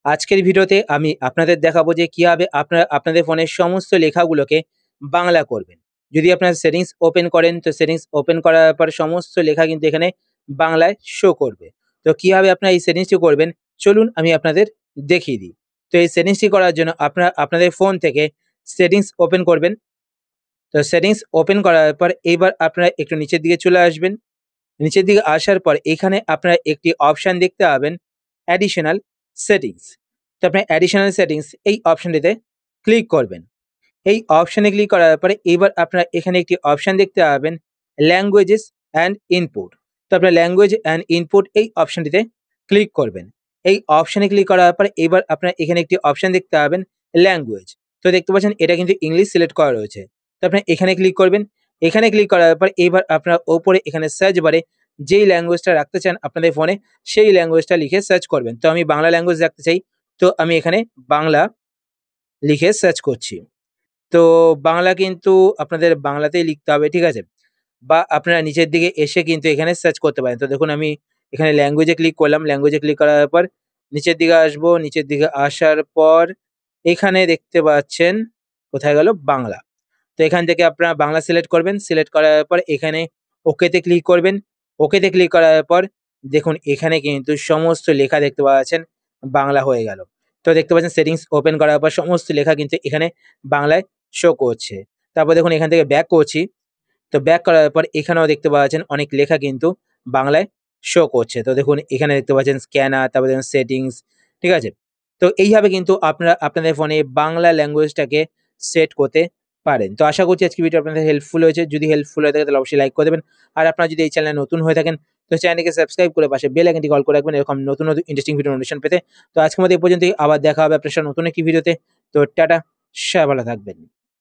আজকের ভিডিওতে আমি আপনাদের দেখাবো যে কিভাবে আপনারা আপনাদের ফোনের সমস্ত লেখাগুলোকে বাংলা করবেন। যদি আপনারা সেটিংস ওপেন করেন তো সেটিংস ওপেন করার পর সমস্ত লেখা কিন্তু এখানে বাংলায় শো করবে। তো কিভাবে আপনারা এই সেটিংসটি করবেন চলুন আমি আপনাদের দেখিয়ে দিই। তো এই সেটিংসটি করার জন্য আপনারা আপনাদের ফোন থেকে সেটিংস ওপেন করবেন। তো সেটিংস ওপেন করার পর এইবার আপনারা একটু নিচের দিকে চলে আসবেন। নিচের দিকে আসার পর এখানে আপনারা একটি অপশন দেখতে পাবেন অ্যাডিশনাল সেটিংস। তো আপনার অ্যাডিশনাল সেটিংস এই অপশনটিতে ক্লিক করবেন। এই অপশনে ক্লিক করার পরে এবার আপনারা এখানে একটি অপশন দেখতে পাবেন ল্যাঙ্গুয়েজেস অ্যান্ড ইনপুট। তো আপনার ল্যাঙ্গুয়েজ অ্যান্ড ইনপুট এই অপশনটিতে ক্লিক করবেন। এই অপশনে ক্লিক করার পরে এবার আপনারা এখানে একটি অপশন দেখতে পাবেন ল্যাঙ্গুয়েজ। তো দেখতে পাচ্ছেন এটা কিন্তু ইংলিশ সিলেক্ট করা রয়েছে। তো আপনারা এখানে ক্লিক করবেন। এখানে ক্লিক করার পর এবার আপনারা ওপরে এখানে সার্চ বারে যেই ল্যাঙ্গুয়েজটা রাখতে চান আপনাদের ফোনে সেই ল্যাঙ্গুয়েজটা লিখে সার্চ করবেন। তো আমি বাংলা ল্যাঙ্গুয়েজ রাখতে চাই। তো আমি এখানে বাংলা লিখে সার্চ করছি। তো বাংলা কিন্তু আপনাদের বাংলাতেই লিখতে হবে, ঠিক আছে? বা আপনারা নিচের দিকে এসে কিন্তু এখানে সার্চ করতে পারেন। তো দেখুন আমি এখানে ল্যাঙ্গুয়েজে ক্লিক করলাম। ল্যাঙ্গুয়েজে ক্লিক করার পর নিচের দিকে আসবো। নিচের দিকে আসার পর এখানে দেখতে পাচ্ছেন কোথায় গেল? বাংলা। তো এখান থেকে আপনারা বাংলা সিলেক্ট করবেন। সিলেক্ট করার পর এখানে ওকেতে ক্লিক করবেন। ওকেতে ক্লিক করার পর দেখুন এখানে কিন্তু সমস্ত লেখা দেখতে পাচ্ছেন বাংলা হয়ে গেল। তো দেখতে পাচ্ছেন সেটিংস ওপেন করার পর সমস্ত লেখা কিন্তু এখানে বাংলায় শো করছে। তারপর দেখুন এখান থেকে ব্যাক করছি। তো ব্যাক করার পর এখানেও দেখতে পাচ্ছেন অনেক লেখা কিন্তু বাংলায় শো করছে। তো দেখুন এখানে দেখতে পাচ্ছেন স্ক্যানার, তারপর দেখুন সেটিংস, ঠিক আছে? তো এইভাবে কিন্তু আপনারা আপনাদের ফোনে বাংলা ল্যাঙ্গুয়েজটাকে সেট করতে পারেন। তো আশা করছি আজকের ভিডিও আপনাদের হেল্পফুল হয়েছে। যদি হেল্পফুল হয়ে থাকে তাহলে অবশ্যই লাইক করে দেবেন। আর আপনারা যদি এই চ্যানেলে নতুন হয়ে থাকেন তো চ্যানেলটিকে সাবস্ক্রাইব করে পাশে বেল আইকনটি অল করে রাখবেন এরকম নতুন ইন্টারেস্টিং ভিডিও নোটিফিকেশন পেতে। তো আজকের মতো এই পর্যন্তই। আবার দেখা হবে আপনার সাথে নতুন একটি ভিডিওতে। তো টাটা, সবাই ভালো থাকবেন।